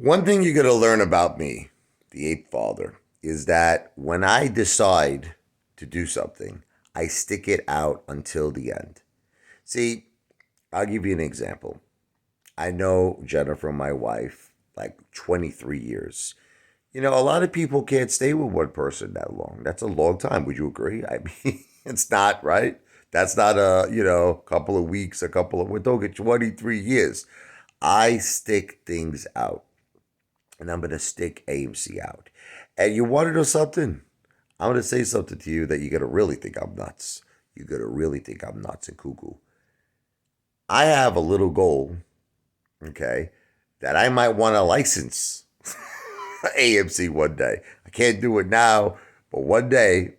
One thing you're going to learn about me, the ape father, is that when I decide to do something, I stick it out until the end. See, I'll give you an example. I know Jennifer, my wife, like 23 years. A lot of people can't stay with one person that long. That's a long time. Would you agree? I mean, it's not, right? That's not couple of weeks, we're talking 23 years. I stick things out, and I'm going to stick AMC out. And you want to know something? I'm going to say something to you that you're going to really think I'm nuts. You're going to really think I'm nuts and cuckoo. I have a little goal, okay, that I might want to license AMC one day. I can't do it now, but one day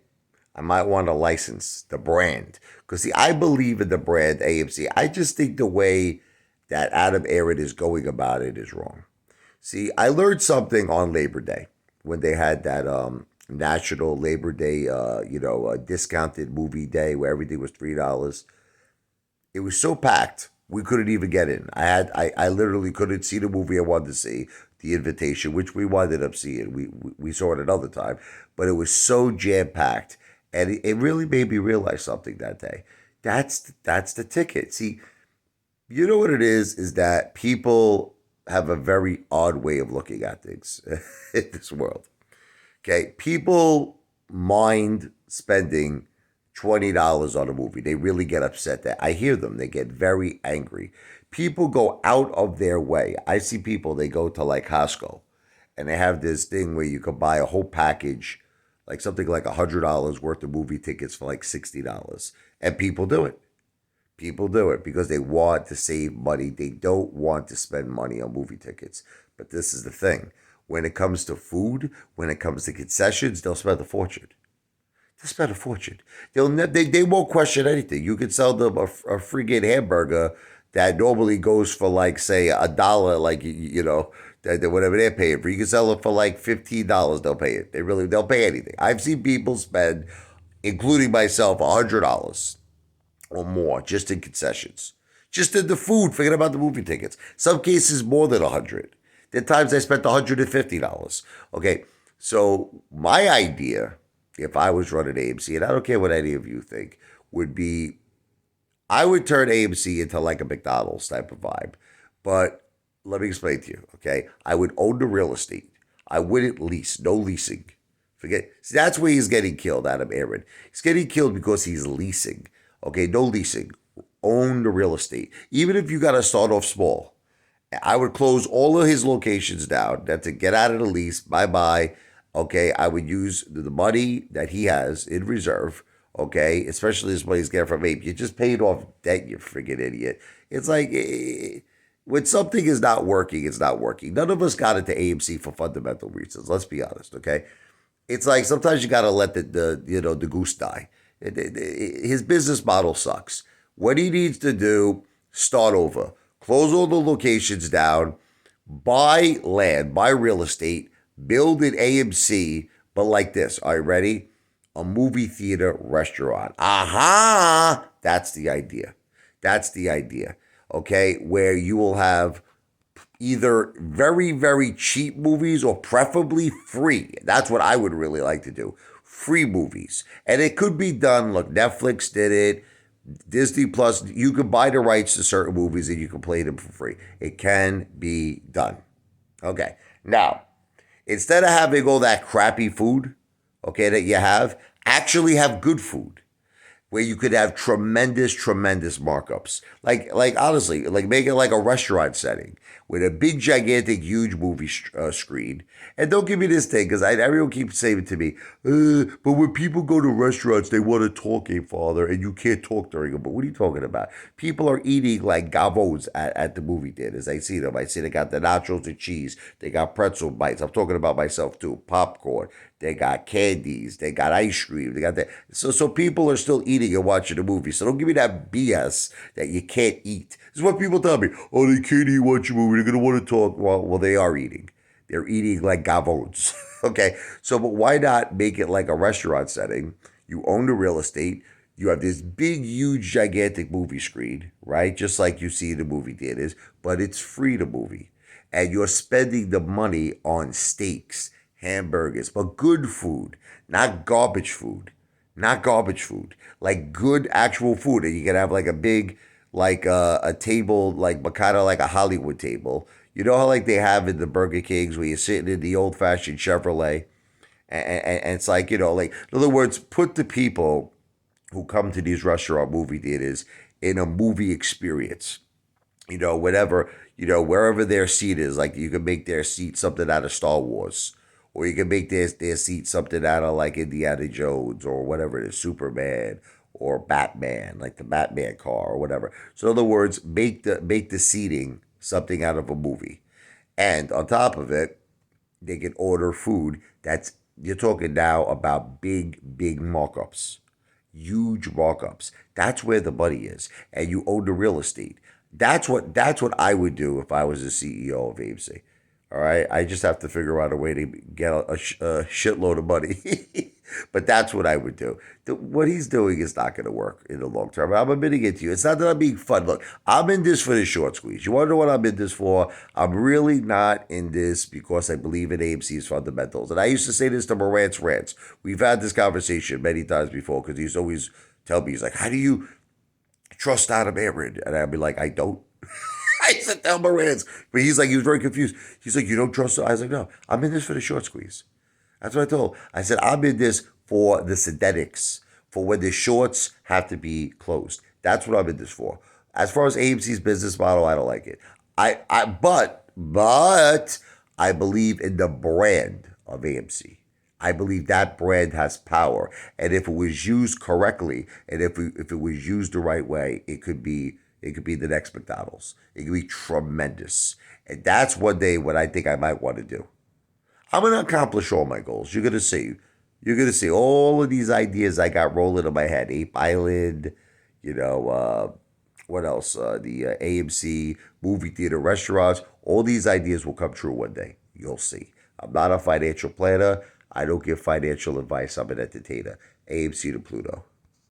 I might want to license the brand. Because, see, I believe in the brand AMC. I just think the way that Adam Aaron is going about it is wrong. See, I learned something on Labor Day when they had that National Labor Day, discounted movie day where everything was $3. It was so packed we couldn't even get in. I literally couldn't see the movie I wanted to see, The Invitation, which we wound up seeing. We saw it another time, but it was so jam packed, and it really made me realize something that day. That's the ticket. See, you know what it is that people have a very odd way of looking at things in this world. Okay, people mind spending $20 on a movie. They really get upset. That I hear them. They get very angry. People go out of their way. I see people. They go to like Costco, and they have this thing where you could buy a whole package, like something like $100 worth of movie tickets for like $60, and people do it. People do it because they want to save money. They don't want to spend money on movie tickets. But this is the thing. When it comes to food, when it comes to concessions, they'll spend a fortune. They'll spend a fortune. They won't question anything. You could sell them a friggin' hamburger that normally goes for like, say, $1, like, whatever they're paying for. You can sell it for like $15. They'll pay it. They'll pay anything. I've seen people spend, including myself, $100 or more just in concessions. Just in the food, forget about the movie tickets. Some cases more than 100. There are times I spent $150. Okay, so my idea, if I was running AMC, and I don't care what any of you think, would be I would turn AMC into like a McDonald's type of vibe. But let me explain to you, okay? I would own the real estate. I wouldn't lease, no leasing. Forget. See, that's where he's getting killed, Adam Aaron. He's getting killed because he's leasing. Okay, no leasing. Own the real estate. Even if you got to start off small. I would close all of his locations down. That's to get out of the lease. Bye bye. Okay, I would use the money that he has in reserve. Okay, especially this money he's getting from APE. You just paid off debt, you friggin' idiot. It's like when something is not working, it's not working. None of us got into AMC for fundamental reasons. Let's be honest. Okay, it's like sometimes you got to let the goose die. His business model sucks. What he needs to do, start over, close all the locations down, buy land, buy real estate, build an AMC, but like this. Are you ready? A movie theater restaurant. Aha! That's the idea. That's the idea. Okay, where you will have either very, very cheap movies or preferably free. That's what I would really like to do. Free movies. And it could be done. Look, Netflix did it. Disney Plus, you can buy the rights to certain movies and you can play them for free. It can be done. Okay. Now, instead of having all that crappy food, okay, that you have, actually have good food where you could have tremendous, tremendous markups. Like honestly, like make it like a restaurant setting with a big, gigantic, huge movie screen. And don't give me this thing because everyone keeps saying it to me. But when people go to restaurants, they want to talk, Father, and you can't talk during them. But what are you talking about? People are eating like gavos at the movie theaters. I see them. I see they got the nachos and cheese. They got pretzel bites. I'm talking about myself too. Popcorn. They got candies. They got ice cream. They got that. So people are still eating and watching the movie. So don't give me that BS that you can't eat. This is what people tell me. Oh, they can't eat, watch a movie. They're gonna want to talk. Well, they are eating. They're eating like gavons. Okay. So, but why not make it like a restaurant setting? You own the real estate. You have this big, huge, gigantic movie screen, right? Just like you see in the movie theaters, but it's free to movie. and you're spending the money on steaks, hamburgers, but good food, not garbage food. Not garbage food, like good actual food. And you can have like a big, like a table, like, but kind of like a Hollywood table. You know how like they have in the Burger Kings where you're sitting in the old fashioned Chevrolet, and it's like, like, in other words, put the people who come to these restaurant movie theaters in a movie experience. Whatever, wherever their seat is, like you can make their seat something out of Star Wars, or you can make their seat something out of like Indiana Jones or whatever it is, Superman or Batman, like the Batman car or whatever. So in other words, make the seating something out of a movie. And on top of it, they can order food that's, you're talking now about big markups, huge markups. That's where the money is, and you own the real estate. That's what I would do if I was the CEO of AMC. All right, I just have to figure out a way to get a shitload of money, but that's what I would do. What he's doing is not going to work in the long term. I'm admitting it to you. It's not that I'm being fun. Look, I'm in this for the short squeeze. You want to know what I'm in this for? I'm really not in this because I believe in AMC's fundamentals. And I used to say this to Morant's Rants. We've had this conversation many times before because he's always tell me, he's like, how do you trust Adam Aaron? And I'd be like, I don't. I said, tell Morant's. But he's like, he was very confused. He's like, you don't trust him? I was like, no, I'm in this for the short squeeze. That's what I told him. I said, I'm in this for the synthetics, for when the shorts have to be closed. That's what I'm in this for. As far as AMC's business model, I don't like it. But I believe in the brand of AMC. I believe that brand has power, and if it was used correctly, and if it was used the right way, it could be the next McDonald's. It could be tremendous, and that's one day what I think I might want to do. I'm gonna accomplish all my goals. You're gonna see. You're gonna see all of these ideas I got rolling in my head. Ape Island, what else? The AMC movie theater restaurants. All these ideas will come true one day. You'll see. I'm not a financial planner. I don't give financial advice. I'm an entertainer. AMC to Pluto.